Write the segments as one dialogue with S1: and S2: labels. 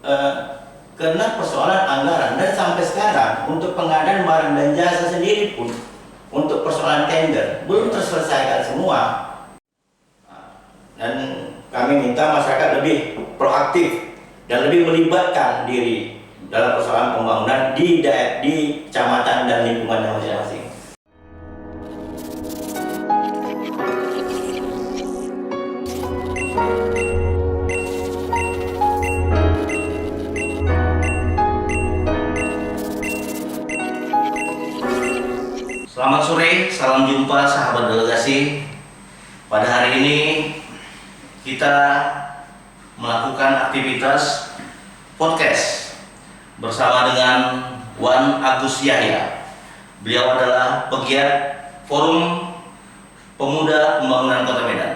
S1: eh, karena persoalan anggaran, dan sampai sekarang untuk pengadaan barang dan jasa sendiri pun untuk persoalan tender belum terselesaikan semua. Dan kami minta masyarakat lebih proaktif dan lebih melibatkan diri dalam persoalan pembangunan di kecamatan dan lingkungannya masing-masing.
S2: Selamat sore, salam jumpa sahabat delegasi. Pada hari ini kita melakukan aktivitas podcast bersama dengan Wan Agus Yahya. Beliau adalah pegiat Forum Pemuda Pembangunan Kota Medan.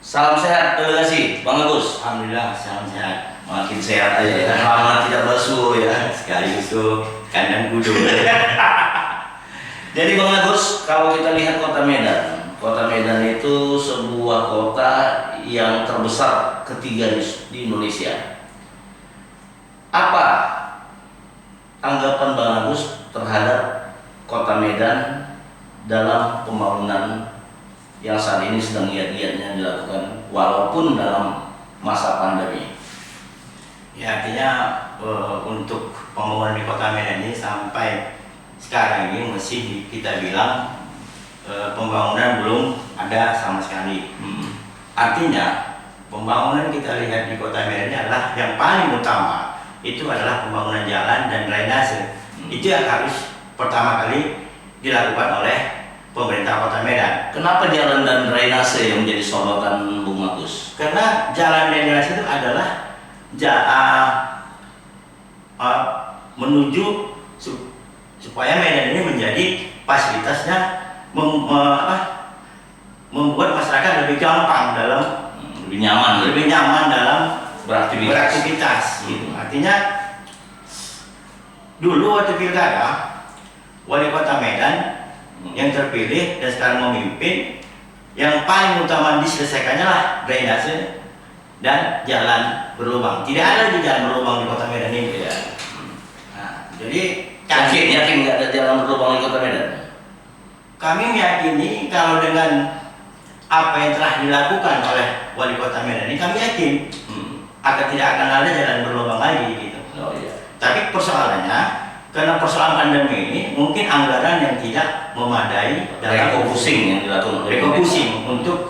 S2: Salam sehat delegasi, Bang Agus.
S1: Alhamdulillah, salam sehat.
S2: Makin sehat aja ya, lama tidak basuh ya.
S1: Sekali itu kandang kudu.
S2: Jadi Bang Agus, kalau kita lihat Kota Medan itu sebuah kota yang terbesar ketiga di Indonesia. Apa tanggapan Bang Agus terhadap Kota Medan dalam pembangunan yang saat ini sedang giat-giatnya dilakukan walaupun dalam masa pandemi?
S1: Ya, artinya untuk pembangunan di Kota Medan ini sampai sekarang ini masih kita bilang pembangunan belum ada sama sekali. Artinya pembangunan kita lihat di Kota Medan ini adalah yang paling utama itu adalah pembangunan jalan dan drainase. Itu yang harus pertama kali dilakukan oleh pemerintah Kota Medan.
S2: Kenapa jalan dan drainase yang menjadi sorotan Bung Agus?
S1: Karena jalan dan drainase itu adalah menuju supaya Medan ini menjadi fasilitasnya membuat masyarakat lebih gampang dalam
S2: lebih nyaman
S1: dalam
S2: beraktivitas.
S1: Gitu. Artinya dulu waktu pilkada wali kota Medan yang terpilih dan sekarang memimpin, yang paling utama diselesaikannya lah drainase dan jalan berlubang. Tidak ada di jalan berlubang di Kota Medan ini. Ya. Nah, jadi
S2: yakin nggak ada jalan berlubang di Kota Medan?
S1: Kami meyakini kalau dengan apa yang telah dilakukan oleh wali kota Medan ini, kami yakin akan tidak akan ada jalan berlubang lagi gitu.
S2: Oh iya.
S1: Tapi persoalannya karena persoalan pandemi ini mungkin anggaran yang tidak memadai dalam
S2: refocusing yang dilakukan
S1: untuk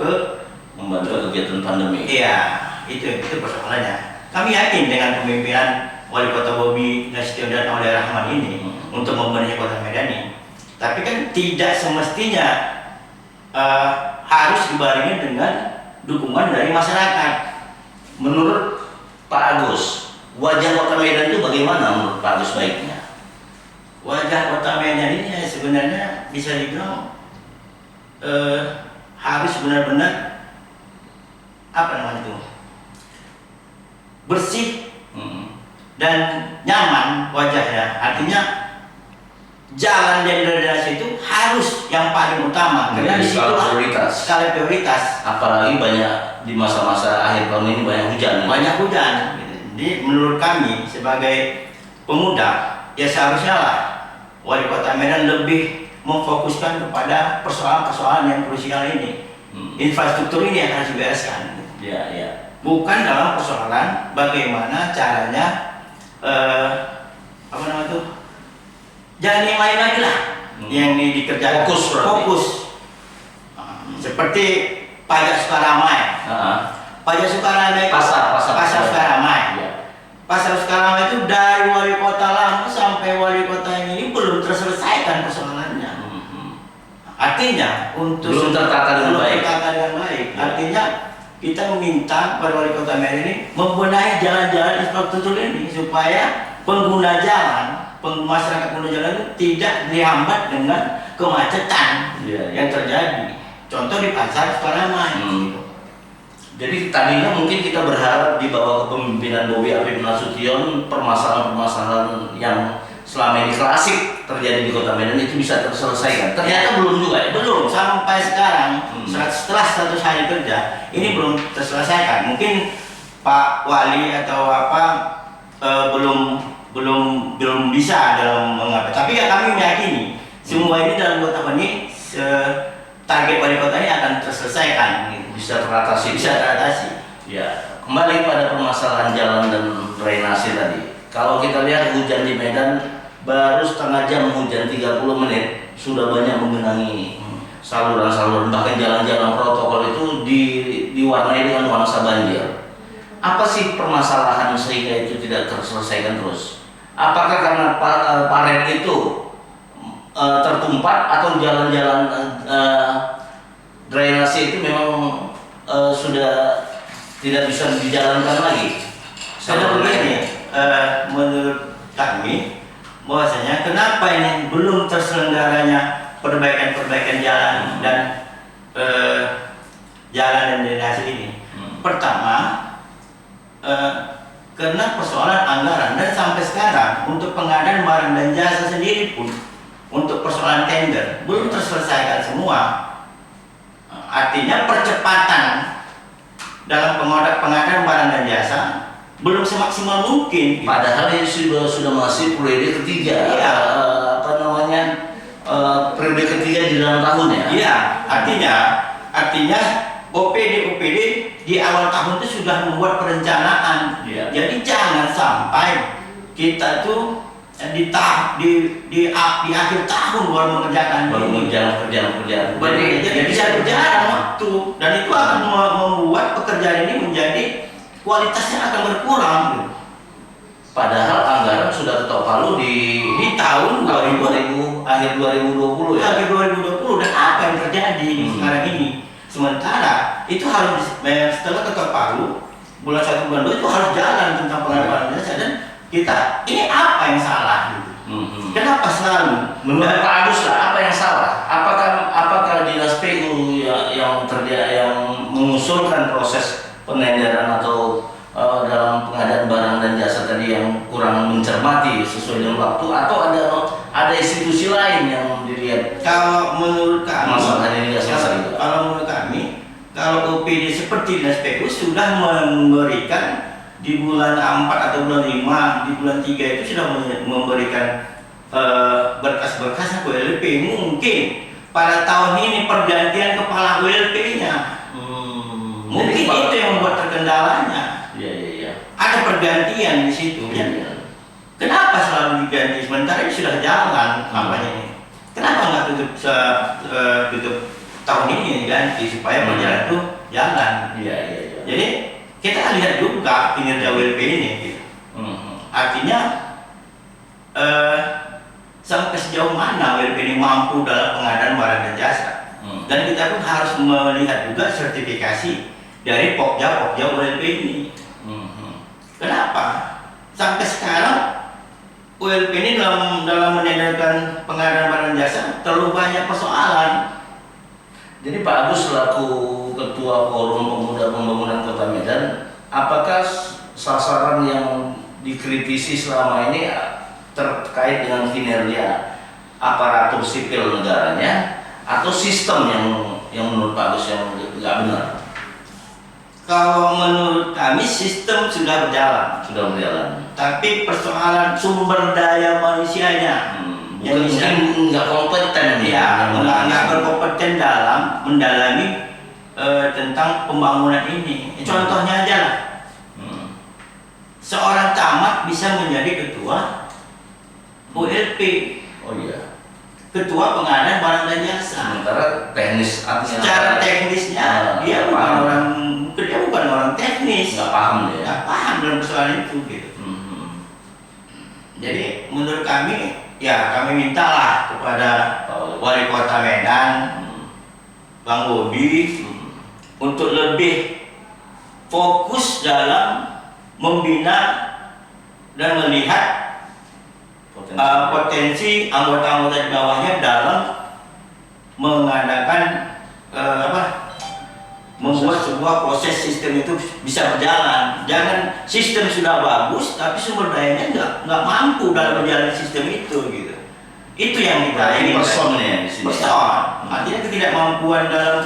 S2: membantu kegiatan pandemi.
S1: Iya, itu persoalannya. Kami yakin dengan kepemimpinan wali kota Bobi Nasution dan Audrey Rahman ini untuk membenahi Kota Medan ini. Tapi kan tidak semestinya harus dibarengi dengan dukungan dari masyarakat.
S2: Menurut Pak Agus, wajah Kota Medan itu bagaimana menurut Pak Agus baiknya?
S1: Wajah Kota Medan ini sebenarnya bisa dibilang harus benar-benar bersih dan nyaman wajahnya. Artinya jalan dan drainase itu harus yang paling utama karena di situ skala prioritas.
S2: Apalagi banyak di masa-masa akhir tahun ini banyak hujan.
S1: Jadi menurut kami sebagai pemuda ya seharusnya lah wali kota Medan lebih memfokuskan kepada persoalan-persoalan yang krusial ini. Infrastruktur ini yang harus dibereskan.
S2: Ya.
S1: Bukan dalam persoalan bagaimana caranya jalan yang lain lagi lah yang dikerjakan. Fokus. Seperti pajak Sukaramai. Pajak Sukaramai, pasar Sukaramai.
S2: Ya.
S1: Pasar Sukaramai itu dari wali kota lama sampai wali kota yang ini belum terselesaikan persoalannya. Artinya untuk
S2: belum tertata dengan
S1: baik. Artinya kita meminta pada wali kota Medan ini membenahi jalan-jalan infrastruktur ini supaya pengguna jalan, masyarakat pengguna jalan itu tidak dihambat dengan kemacetan yang terjadi. Contoh di pasar Sukaramai.
S2: Jadi tadinya mungkin kita berharap di bawah kepemimpinan Bobi Afif Nasution permasalahan yang selama ini klasik terjadi di Kota Medan itu bisa terselesaikan. Ternyata belum juga ya?
S1: Belum, sampai sekarang setelah 100 hari kerja ini belum terselesaikan. Mungkin Pak Wali atau belum belum belum bisa dalam mengatur. Tapi ya kami meyakini semua ini dalam 2 tahun ini target wali kota ini akan terselesaikan, gitu.
S2: Bisa teratasi.
S1: Bisa teratasi.
S2: Ya, kembali pada permasalahan jalan dan drainase tadi. Kalau kita lihat hujan di Medan baru setengah jam hujan 30 menit sudah banyak menggenangi saluran-saluran, bahkan jalan-jalan protokol itu diwarnai dengan nuansa banjir. Apa sih permasalahan sehingga itu tidak terselesaikan terus? Apakah karena paret itu tertumpat atau jalan-jalan drainase itu memang sudah tidak bisa dijalankan lagi?
S1: Karena begini, menurut kami bahwasanya kenapa ini belum terselenggaranya perbaikan jalan dan drainase ini. Pertama, karena persoalan anggaran, dan sampai sekarang untuk pengadaan barang dan jasa sendiri pun untuk persoalan tender belum terselesaikan semua. Artinya percepatan dalam pengadaan barang dan jasa belum semaksimal mungkin.
S2: Padahal ini sudah masih periode ketiga.
S1: Iya.
S2: Periode ketiga di dalam tahun ya.
S1: Iya, artinya OPD di awal tahun itu sudah membuat perencanaan.
S2: Iya.
S1: Jadi jangan sampai kita tuh di akhir tahun baru mengerjakan
S2: kerjaan.
S1: jadi bisa berjalan waktu, dan itu akan membuat pekerjaan ini menjadi kualitasnya akan berkurang.
S2: Padahal anggaran sudah ketok palu di
S1: tahun
S2: 2000 akhir 2020 ya.
S1: Akhir 2020, dan apa yang terjadi sekarang ini? Sementara itu harus setelah ketok palu bulan 1 bulan 2 itu harus jalan tentang pengadaan jasa, dan kita ini apa yang salah gitu. Kenapa selalu
S2: Menurut Pak Agus lah, apa yang salah? Apakah dinas PU yang mengusulkan proses penenderan atau dalam pengadaan barang dan jasa tadi yang kurang mencermati sesuai dengan waktu, atau ada institusi lain yang dilihat?
S1: Kalau menurut kami,
S2: Masalah ini nggak selesai juga.
S1: Kalau menurut kami, kalau OPD seperti dinas PU sudah memberikan di bulan 4 atau bulan 5, di bulan 3 itu sudah memberikan berkas-berkasnya ke WLP. Mungkin pada tahun ini pergantian kepala WLP-nya. Mungkin itu yang membuat terkendalanya.
S2: Iya.
S1: Ada pergantian di situ.
S2: Iya.
S1: Kenapa selalu diganti? Sementara ini sudah jalan kampanye ini. Kenapa nggak tutup tahun ini diganti supaya perjalanan itu jalan?
S2: Iya.
S1: Jadi kita lihat juga kinerja WLP ini. Gitu. Artinya sampai sejauh mana WLP ini mampu dalam pengadaan barang dan jasa. Dan kita pun harus melihat juga sertifikasi dari Pokja WLP ini. Kenapa? Sampai sekarang WLP ini dalam menenderkan pengadaan barang dan jasa terlalu banyak persoalan.
S2: Jadi Pak Agus selaku Ketua Forum Pemuda Pembangunan Kota Medan, apakah sasaran yang dikritisi selama ini terkait dengan kinerja aparatur sipil negaranya atau sistem yang menurut Pak Agus yang nggak benar?
S1: Kalau menurut kami sistem sudah berjalan, tapi persoalan sumber daya manusianya
S2: mungkin nggak kompeten
S1: ya, nggak berkompeten dalam mendalami tentang pembangunan ini. Contohnya aja lah, seorang camat bisa menjadi ketua WLP.
S2: Oh iya.
S1: Ketua pengadaan barang dan jasa.
S2: Sementara
S1: secara teknisnya dia bukan orang teknis.
S2: Nggak paham dia.
S1: Nggak paham dalam persoalan itu gitu. Jadi menurut kami, ya kami mintalah kepada Wali Kota Medan, Bang Bobi, untuk lebih fokus dalam membina dan melihat potensi anggota-anggota di bawahnya dalam mengadakan membuat sebuah proses sistem itu bisa berjalan. Jangan sistem sudah bagus tapi sumber dayanya nggak mampu dalam menjalani sistem itu gitu. Itu yang kita ingin. Person. Artinya ketidakmampuan dalam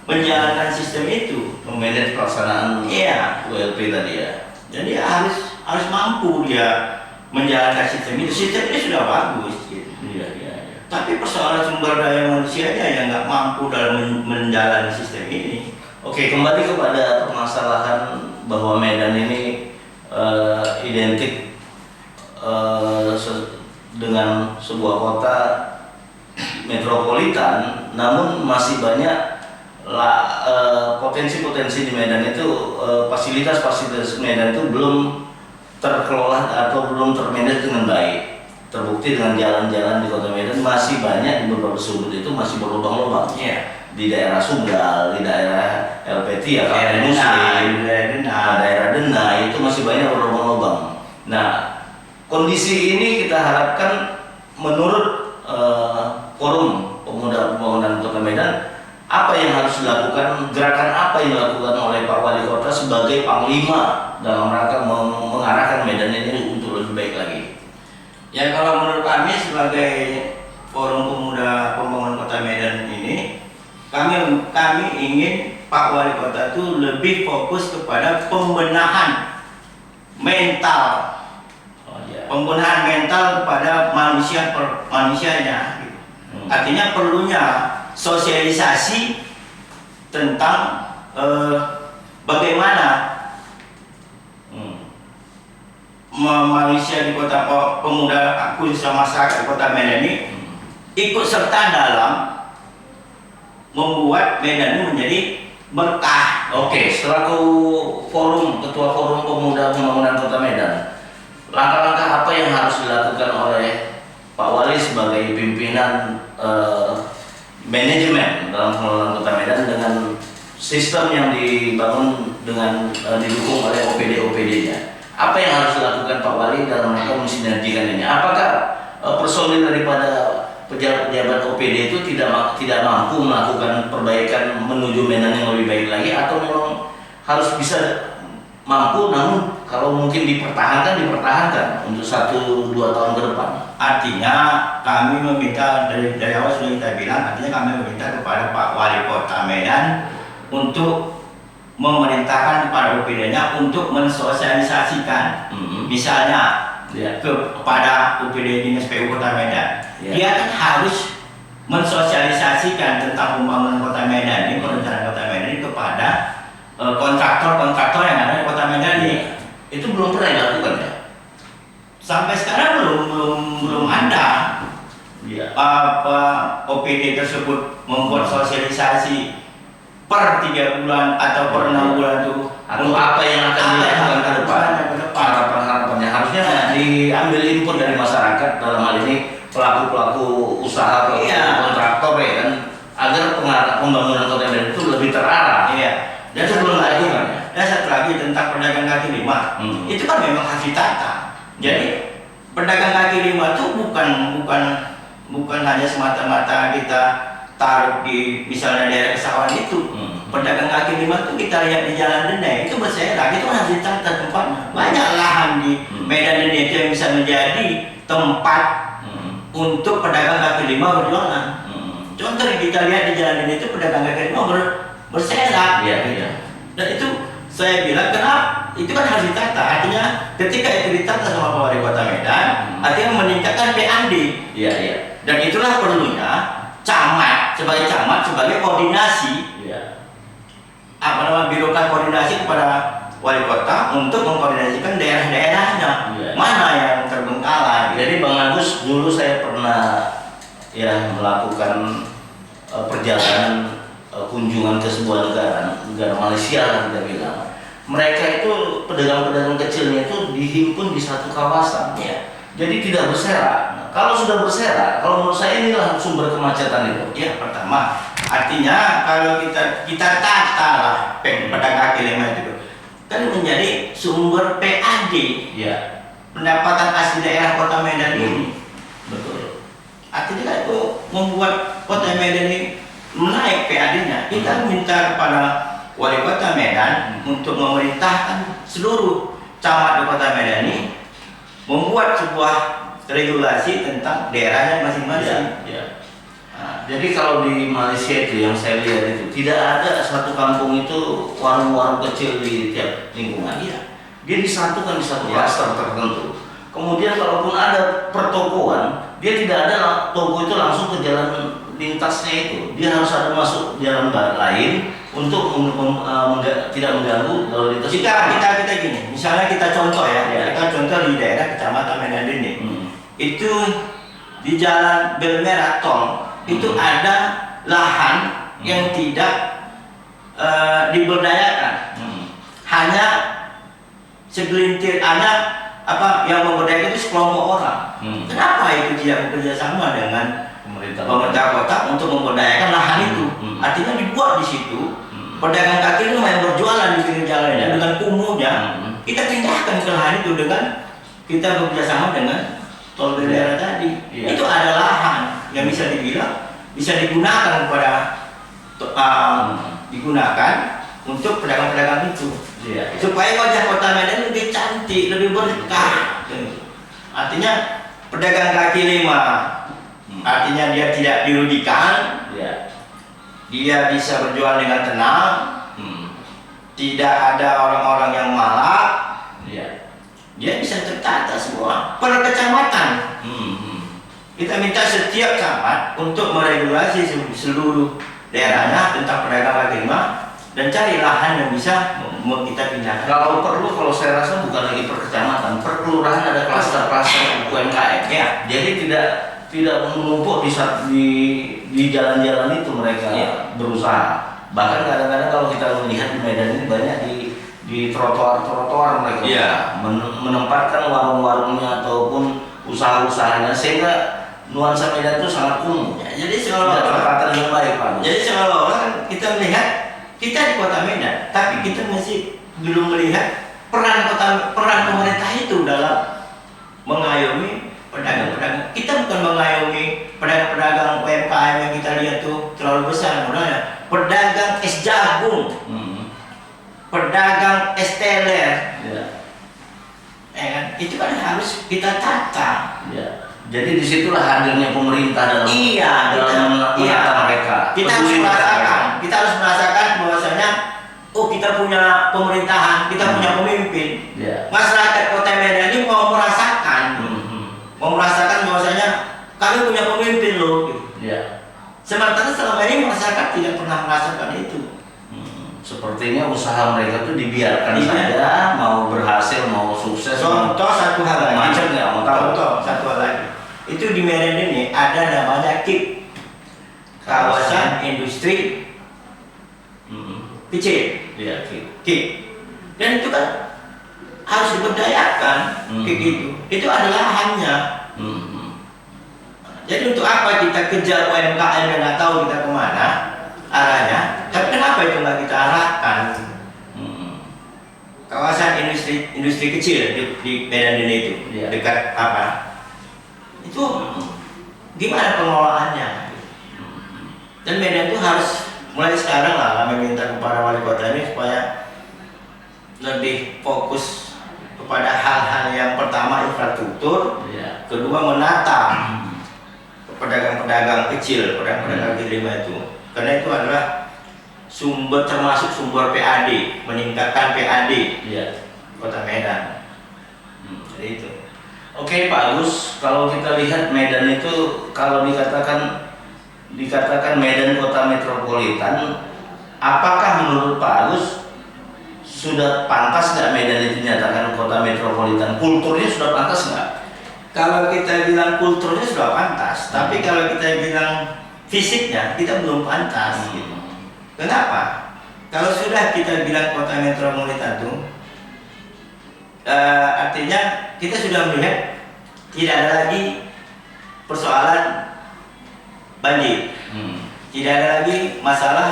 S1: menjalankan sistem itu.
S2: Memanage pelaksanaan WLP tadi ya.
S1: Jadi harus mampu dia menjalankan sistem itu. Sistem ini sudah bagus. Gitu.
S2: Iya.
S1: Tapi persoalan sumber daya manusianya yang nggak mampu dalam menjalani sistem ini.
S2: Oke, kembali kepada permasalahan bahwa Medan ini identik dengan sebuah kota metropolitan, namun masih banyak potensi-potensi di Medan itu, fasilitas-fasilitas Medan itu belum terkelola atau belum termanage dengan baik. Terbukti dengan jalan-jalan di Kota Medan masih banyak, di beberapa sudut itu masih berlubang-lubang. Di daerah Sunggal, di daerah LPT ya, daerah Denai itu masih banyak berlubang-lubang. Nah, kondisi ini kita harapkan menurut Forum Pemuda Pembangunan Kota Medan, apa yang harus dilakukan, gerakan apa yang dilakukan oleh Pak Wali Kota sebagai panglima dalam rangka mengarahkan Medan ini untuk lebih baik lagi?
S1: Ya, kalau menurut kami sebagai Forum Pemuda Pembangunan Kota Medan ini, kami ingin Pak Wali Kota itu lebih fokus kepada pembenahan mental, pembenahan mental kepada manusianya. Gitu. Artinya perlunya sosialisasi tentang bagaimana manusia di kota pemuda, khususnya masyarakat di Kota Medan ini ikut serta dalam membuat Medan ini menjadi berkah.
S2: Oke, selaku Ketua Forum Pemuda Pembangunan Kota Medan, langkah-langkah apa yang harus dilakukan oleh Pak Wali sebagai pimpinan manajemen dalam pengelolaan Kota Medan dengan sistem yang dibangun dengan didukung oleh OPD-OPD-nya? Apa yang harus dilakukan Pak Wali dalam rangka mensinergikan ini? Apakah personil daripada pejabat OPD itu tidak mampu melakukan perbaikan menuju Medan yang lebih baik lagi, atau memang harus bisa mampu, namun kalau mungkin dipertahankan untuk 1-2 tahun ke depan?
S1: Artinya kami meminta dari awal sudah kita bilang, artinya kami meminta kepada Pak Wali Kota Medan untuk memerintahkan kepada OPD-nya untuk mensosialisasikan, misalnya kepada OPD Dinas PU Kota Medan, dia kan harus mensosialisasikan tentang pembangunan Kota Medan ini, perencanaan Kota Medan ini kepada kontraktor-kontraktor yang ada di Kota Medan ini.
S2: Itu belum pernah dilakukan ya?
S1: Sampai sekarang belum ada. Apa OPD tersebut membuat sosialisasi per 3 bulan atau per 6 bulan itu,
S2: atau apa yang akan dilakukan ke depan? Harapan-harapannya harusnya diambil input dari masyarakat, dalam hal ini pelaku-pelaku usaha, kontraktor ya kan, agar pembangunan Kota Medan itu lebih terarah.
S1: Dan sebelum lagi, dan satu lagi tentang pedagang kaki lima, itu kan memang harus ditata. Jadi pedagang kaki lima itu bukan hanya semata-mata kita taruh di misalnya daerah Kesawan itu. Pedagang kaki lima itu kita lihat di Jalan Denai itu berserakan, itu harus ditata tempatnya. Banyak lahan di Medan ini yang bisa menjadi tempat untuk pedagang kaki lima berjualan. Contoh kita lihat di Jalan Denai itu pedagang kaki lima berserakan. Dan itu saya bilang, kenapa? Itu kan harus ditata. Artinya ketika itu ditata sama Pak Wali Kota Medan, artinya meningkatkan PAD. Dan itulah perlunya camat sebagai koordinasi, birokrat koordinasi kepada wali kota untuk mengkoordinasikan daerah-daerahnya, mana yang terbengkalai.
S2: Jadi Bang Agus, dulu saya pernah melakukan perjalanan kunjungan ke sebuah negara Malaysia lah kita bilang. Mereka itu pedagang-pedagang kecilnya itu dihimpun di satu kawasan. Jadi tidak berserak. Kalau sudah berserak, kalau menurut saya inilah sumber kemacetan itu.
S1: Pertama, artinya kalau kita tata lah pedagang kaki lima itu kan menjadi sumber PAD. Pendapatan asli daerah Kota Medan ini.
S2: Betul.
S1: Artinya itu membuat Kota Medan ini menaik PAD-nya. Kita minta kepada Wali Kota Medan untuk memerintahkan seluruh camat di Kota Medan ini membuat sebuah regulasi tentang daerahnya masing-masing.
S2: Jadi kalau di Malaysia itu yang saya lihat itu tidak ada satu kampung itu warung-warung kecil di tiap lingkungan. dia disatukan di satu
S1: Ya.
S2: klaster tertentu. Kemudian kalaupun ada pertokoan, dia tidak ada toko itu langsung ke jalan lintasnya itu. Dia harus ada masuk jalan lain untuk tidak mengganggu lalu lintas.
S1: Kita gini, misalnya kita contoh ya,
S2: Ya.
S1: kita contoh di daerah Kecamatan Medan Dinding. Itu di Jalan Belmerah Tol itu ada lahan yang tidak diberdayakan. Hanya segelintir anak yang memberdayakan itu sekelompok orang. Kenapa itu tidak bekerja sama dengan pemerintah kota untuk memberdayakan lahan itu? Artinya dibuat di situ pedagang kaki itu yang berjualan di pinggir jalan dengan kumuhnya. Kita pindahkan ke lahan itu dengan kita bekerja sama dengan tol Belmerah tadi. Itu ada lahan yang bisa dibilang bisa digunakan digunakan untuk pedagang-pedagang itu. Supaya wajah kota Medan lebih cantik, lebih berkah. Artinya pedagang kaki lima, artinya dia tidak dirugikan, dia bisa berjual dengan tenang, tidak ada orang-orang yang malak, dia bisa tertata semua per kecamatan. Kita minta setiap camat untuk meregulasi seluruh daerahnya tentang pedagang kaki lima dan cari lahan yang bisa kita pindahkan.
S2: Kalau saya rasa bukan lagi per kecamatan, per kelurahan ada klaster-klaster UMKM. Jadi tidak menumpuk di jalan-jalan itu mereka berusaha. Bahkan kadang-kadang kalau kita melihat di Medan ini banyak di trotoar-trotoar mereka menempatkan warung-warungnya ataupun usaha-usahanya sehingga nuansa Medan itu sangat kumuh.
S1: Jadi seolah-olah
S2: yang baik, Pak.
S1: Jadi seolah-olah kita melihat kita di kota Medan, tapi kita masih belum melihat peran pemerintah itu dalam mengayomi pedagang-pedagang. Kita bukan mengayomi pedagang-pedagang UMKM yang kita lihat tuh terlalu besar modalnya. Pedagang es jagung, pedagang es teler, kan? Itu kan harus kita tata.
S2: Jadi disitulah hadirnya pemerintah dalam menata mereka.
S1: Kita harus merasakan bahwasanya kita punya pemerintahan, kita punya pemimpin. Masyarakat Kota Medan ini mau merasakan bahwasanya kami punya pemimpin loh. Sementara selama ini masyarakat tidak pernah merasakan itu.
S2: Sepertinya usaha mereka tuh dibiarkan saja, mau berhasil, mau sukses.
S1: Contoh satu hal lagi.
S2: Macam nggak mau tahu.
S1: Contoh satu hal lagi. Itu di Medan ini ada namanya KIP, kawasan industri kecil. KIP. Dan itu kan harus diberdayakan. KIP itu ada lahannya. Jadi untuk apa kita kejar UMKM yang nggak tahu kita kemana arahnya? Tapi kenapa itu nggak kita arahkan? Kawasan industri kecil di Medan ini itu dekat apa? Itu gimana pengelolaannya? Dan Medan itu harus mulai sekarang lah meminta kepada wali kota ini supaya lebih fokus kepada hal-hal yang pertama infrastruktur, kedua menata pedagang-pedagang kecil, pedagang kaki lima itu, karena itu adalah termasuk sumber PAD, meningkatkan PAD Kota Medan. Jadi itu.
S2: Oke Pak Agus, kalau kita lihat Medan itu kalau dikatakan Medan kota metropolitan, apakah menurut Pak Agus sudah pantas nggak Medan itu dinyatakan kota metropolitan? Kulturnya sudah pantas nggak?
S1: Kalau kita bilang kulturnya sudah pantas, tapi kalau kita bilang fisiknya kita belum pantas. Gitu. Kenapa? Kalau sudah kita bilang kota metropolitan itu, artinya kita sudah melihat tidak ada lagi persoalan banjir, tidak ada lagi masalah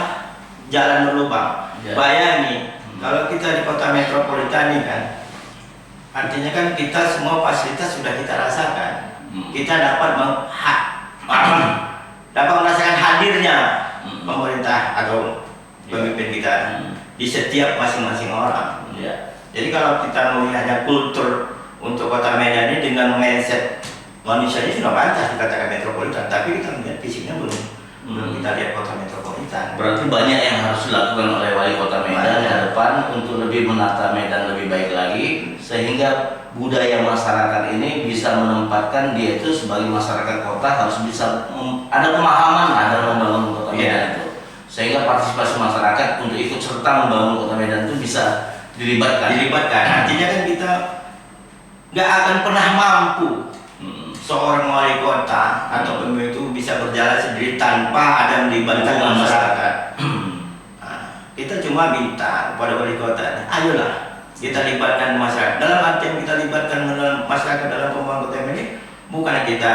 S1: jalan berlubang. Bayangin, kalau kita di kota metropolitan ini kan, artinya kan kita semua fasilitas sudah kita rasakan. Kita dapat merasakan hadirnya pemerintah atau pemimpin kita di setiap masing-masing orang. Jadi kalau kita melihatnya kultur untuk kota Medan ini dengan mindset manusianya sudah pantas dikatakan metropolitan, tapi kita melihat fisiknya belum kita lihat kota metropolitan. Hutan.
S2: Berarti banyak yang harus dilakukan oleh Wali Kota Medan ke depan untuk lebih menata Medan lebih baik lagi, sehingga budaya masyarakat ini bisa menempatkan dia itu sebagai masyarakat kota harus bisa ada pemahaman lah dalam membangun Kota Medan itu, sehingga partisipasi masyarakat untuk ikut serta membangun Kota Medan itu bisa dilibatkan.
S1: Artinya kan kita nggak akan pernah mampu seorang wali kota atau pemimpin itu bisa berjalan sendiri tanpa ada melibatkan masyarakat. Nah, kita cuma minta kepada wali kota, ayolah kita libatkan masyarakat. Dalam artian kita libatkan masyarakat dalam pembangunan kota ini, bukan kita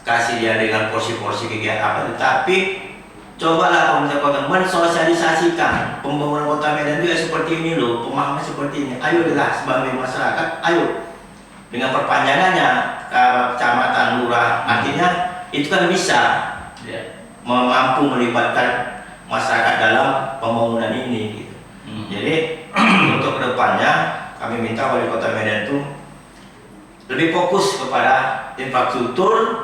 S1: kasih dia dengan porsi-porsi kegiatan apa, tetapi cobalah pemerintah kota mensosialisasikan pembangunan kota Medan juga seperti ini loh, pemahaman seperti ini. Ayolah sebagai masyarakat, ayo dengan perpanjangannya kecamatan, lurah, artinya itu kan bisa mampu melibatkan masyarakat dalam pembangunan ini gitu. Jadi untuk kedepannya kami minta wali kota Medan itu lebih fokus kepada infrastruktur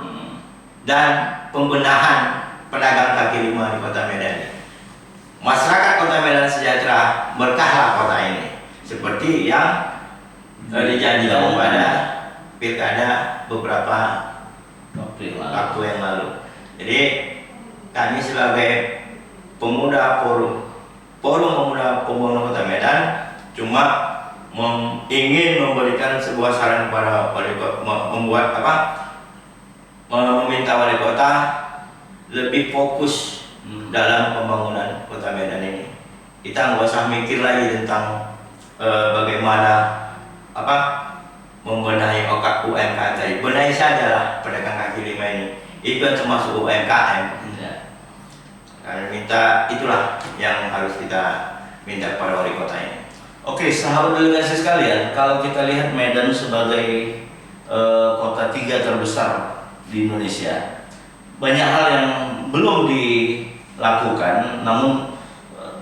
S1: dan pembenahan pedagang kaki lima di kota Medan ini. Masyarakat kota Medan sejahtera, berkahlah kota ini seperti yang dijanjikan pada pilkada beberapa waktu yang lalu. Jadi kami sebagai pemuda forum pemuda pembangunan kota Medan cuma ingin memberikan sebuah saran kepada wali kota, meminta wali kota lebih fokus dalam pembangunan kota Medan ini. Kita nggak usah mikir lagi tentang bagaimana membenahi UMKM tadi. Benahi sajalah pedagang kaki lima ini. Itu termasuk UMKM. Kami minta, itulah yang harus kita minta kepada wali kota ini.
S2: Oke, sahabat delegasi sekalian, kalau kita lihat Medan sebagai kota 3 terbesar di Indonesia, banyak hal yang belum dilakukan, namun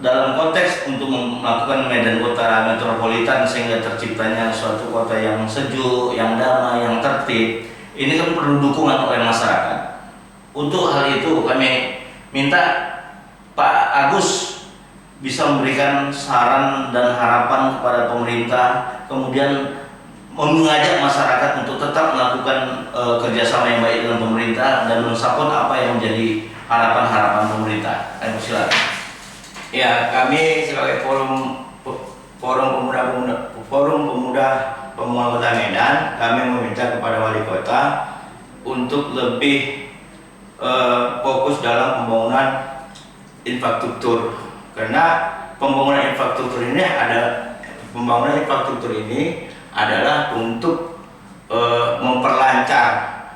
S2: dalam konteks untuk melakukan Medan kota metropolitan sehingga terciptanya suatu kota yang sejuk, yang damai, yang tertib, ini kan perlu dukungan oleh masyarakat. Untuk hal itu kami minta Pak Agus bisa memberikan saran dan harapan kepada pemerintah, kemudian mengajak masyarakat untuk tetap melakukan kerjasama yang baik dengan pemerintah dan mensupport apa yang menjadi harapan-harapan pemerintah. Ayo silakan.
S1: Ya, kami sebagai forum pemuda pembangunan kota Medan, kami meminta kepada wali kota untuk lebih fokus dalam pembangunan infrastruktur, karena pembangunan infrastruktur ini adalah untuk memperlancar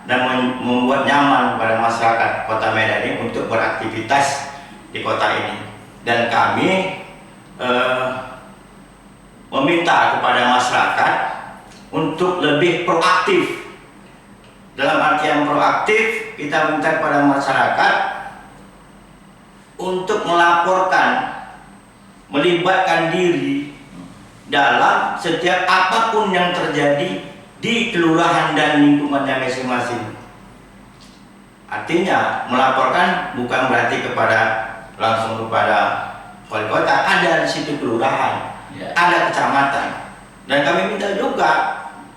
S1: dan membuat nyaman pada masyarakat kota Medan ini untuk beraktivitas di kota ini. Dan kami meminta kepada masyarakat untuk lebih proaktif. Dalam artian proaktif, kita minta kepada masyarakat untuk melaporkan, melibatkan diri dalam setiap apapun yang terjadi di kelurahan dan lingkungannya masing-masing. Artinya melaporkan bukan berarti langsung kepada wali kota, ada di situ kelurahan, ada kecamatan, dan kami minta juga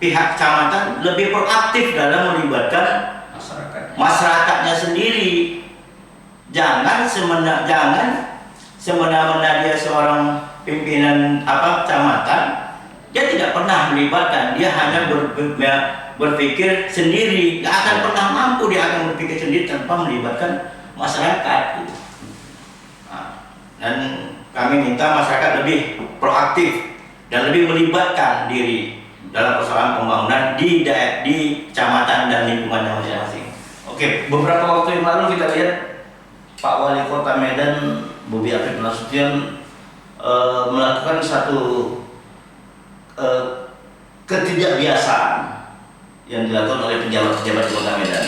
S1: pihak kecamatan lebih proaktif dalam melibatkan masyarakatnya sendiri. Jangan semena-mena dia seorang pimpinan kecamatan, dia tidak pernah melibatkan, dia hanya berpikir sendiri, tidak akan pernah mampu dia akan berpikir sendiri tanpa melibatkan masyarakat. Dan kami minta masyarakat lebih proaktif dan lebih melibatkan diri dalam persoalan pembangunan di kecamatan dan lingkungannya masing-masing.
S2: Oke, beberapa waktu yang lalu kita lihat Pak Wali Kota Medan Bobi Afif Nasution melakukan satu ketidakbiasaan yang dilakukan oleh pejabat-pejabat di Kota Medan.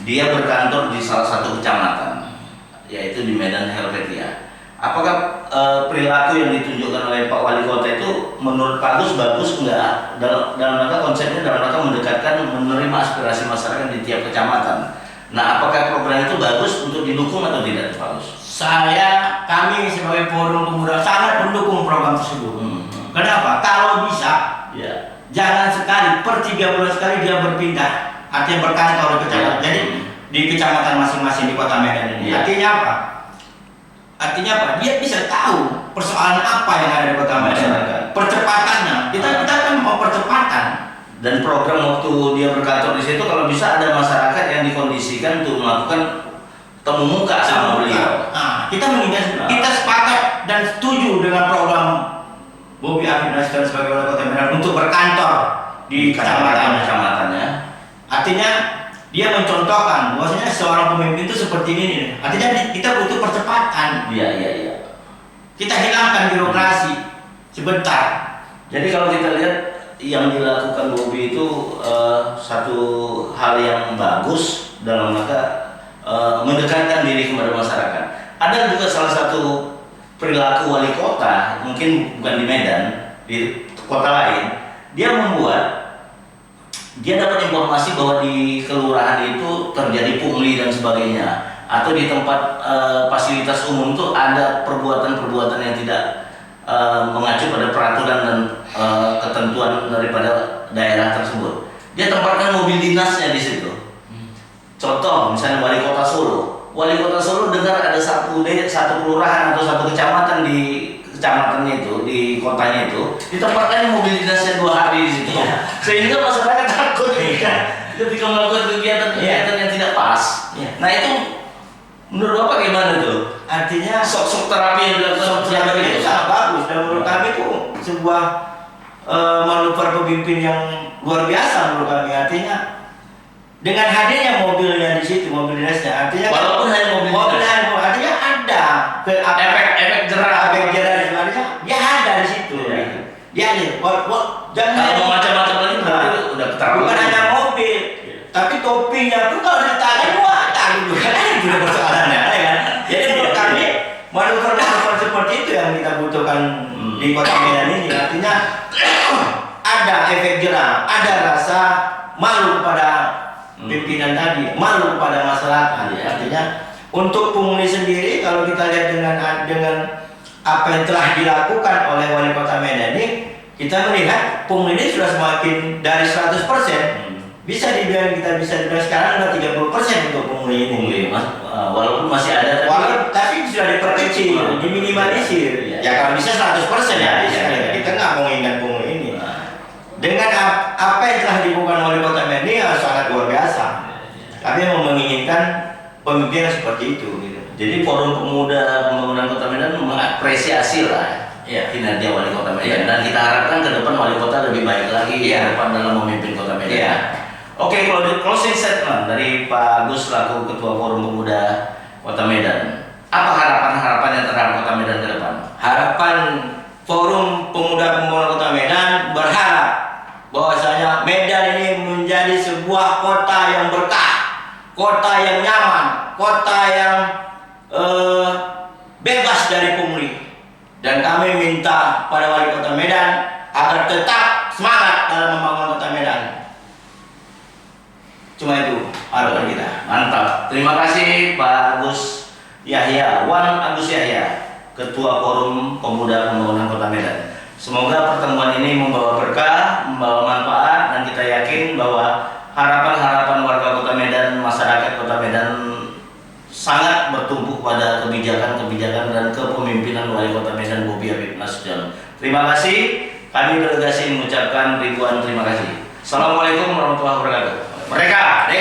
S2: Dia berkantor di salah satu kecamatan, yaitu di Medan Helvetia. Apakah perilaku yang ditunjukkan oleh Pak Wali Kota itu menurut Pak Agus bagus enggak? Dalam rangka konsepnya dalam rangka mendekatkan, menerima aspirasi masyarakat di tiap kecamatan. Nah, apakah program itu bagus untuk didukung atau tidak, Pak Agus?
S1: kami sebagai Forum Pemuda sangat mendukung program tersebut. Kenapa? Kalau bisa,
S2: Ya.
S1: jangan sekali per 3 bulan sekali dia berpindah, artinya berkantor di kecamatan.
S2: Ya.
S1: Jadi di kecamatan masing-masing di Kota Medan ini.
S2: Ya.
S1: Artinya apa? Artinya apa? Dia bisa tahu persoalan apa yang ada di Kota Medan.
S2: Masyarakat.
S1: Percepatannya. Kita kan mau percepatan.
S2: Dan program waktu dia berkantor di situ kalau bisa ada masyarakat yang dikondisikan untuk melakukan temu muka sama beliau.
S1: Nah, kita sepakat dan setuju dengan program Bobi Afif Nasution sebagai wali kota Medan untuk berkantor di
S2: kecamatannya.
S1: Artinya dia mencontohkan bahwasanya seorang pemimpin itu seperti ini. Artinya kita butuh percepatan.
S2: Iya.
S1: Kita hilangkan birokrasi sebentar.
S2: Jadi kalau kita lihat yang dilakukan Bobi itu satu hal yang bagus dalam rangka mendekatkan diri kepada masyarakat. Ada juga salah satu perilaku wali kota, mungkin bukan di Medan, di kota lain, dia dapat informasi bahwa di kelurahan itu terjadi pungli dan sebagainya, atau di tempat fasilitas umum itu ada perbuatan-perbuatan yang tidak mengacu pada peraturan dan ketentuan daripada daerah tersebut. Dia tempatkan mobil dinasnya di situ. Contoh, misalnya wali kota Solo. Wali kota Solo dengar ada satu kelurahan atau satu kecamatan di kecamatannya itu, di kotanya itu, ditempatkan mobil dinasnya 2 hari di situ.
S1: Ya.
S2: Sehingga masyarakat takut ketika melakukan kegiatan-kegiatan yang tidak pas.
S1: Ya.
S2: Nah itu menurut Bapak gimana tuh?
S1: Artinya
S2: Sok terapi yang dilakukan
S1: terapi itu sangat bagus dan menurut kami itu sebuah manuver pemimpin yang luar biasa menurut kami. Artinya dengan hadirnya mobilnya di situ, mobil dinasnya, artinya
S2: walaupun hanya mobil dinas,
S1: artinya ada
S2: efek jerah
S1: di artinya dia ada di situ.
S2: Iya.
S1: Dia ada. Jangan
S2: kalau mau macam-macam lagi berarti udah keterlaluan.
S1: bukan hanya mobil, tapi topinya pun kalau ditanya wah tanggung juga itu persoalannya, ya kan? Jadi menurut kami manuver-manuver seperti itu yang kita butuhkan di Kota Medan ini. Artinya ada efek jerah, ada rasa malu kepada pimpinan tadi, malu kepada masyarakat. Artinya untuk pungli sendiri kalau kita lihat dengan apa yang telah dilakukan oleh wali kota Medan ini, kita melihat pungli ini sudah semakin dari 100%. Bisa dibilang sekarang udah 30% untuk pungli ini.
S2: Walaupun masih ada
S1: tapi sudah diperkecil, diminimalisir. Ya kalau bisa 100% ya. Kita nggak mau ingat pungli ini. Dengan apa yang telah dilakukan oleh Kota Medan ini sangat luar biasa. Kami mau menginginkan pemimpin yang seperti itu. Gitu.
S2: Jadi Forum Pemuda Pembangunan Kota Medan mengapresiasi lah kinerja wali kota Medan, dan kita harapkan ke depan wali kota lebih baik lagi ke depan dalam memimpin Kota Medan. Oke, kalau di closing statement dari Pak Agus selaku Ketua Forum Pemuda Kota Medan, apa harapan-harapannya terhadap Kota Medan ke depan?
S1: Harapan Forum Pemuda Pembangunan Kota Medan berharap bahwasanya Medan ini menjadi sebuah kota yang berkah, kota yang nyaman, kota yang bebas dari pungli. Dan kami minta pada wali kota Medan agar tetap semangat dalam membangun Kota Medan. Cuma itu harapan kita.
S2: Mantap. Terima kasih Pak Agus Yahya, Wan Agus Yahya, Ketua Forum Pemuda Pembangunan Kota Medan. Semoga pertemuan ini membawa berkah, membawa manfaat, dan kita yakin bahwa harapan-harapan warga Kota Medan, masyarakat Kota Medan sangat bertumpu pada kebijakan-kebijakan dan kepemimpinan Wali Kota Medan Bobi Afif Nasution. Terima kasih. Kami delegasi mengucapkan ribuan terima kasih. Assalamualaikum warahmatullahi wabarakatuh. Merdeka!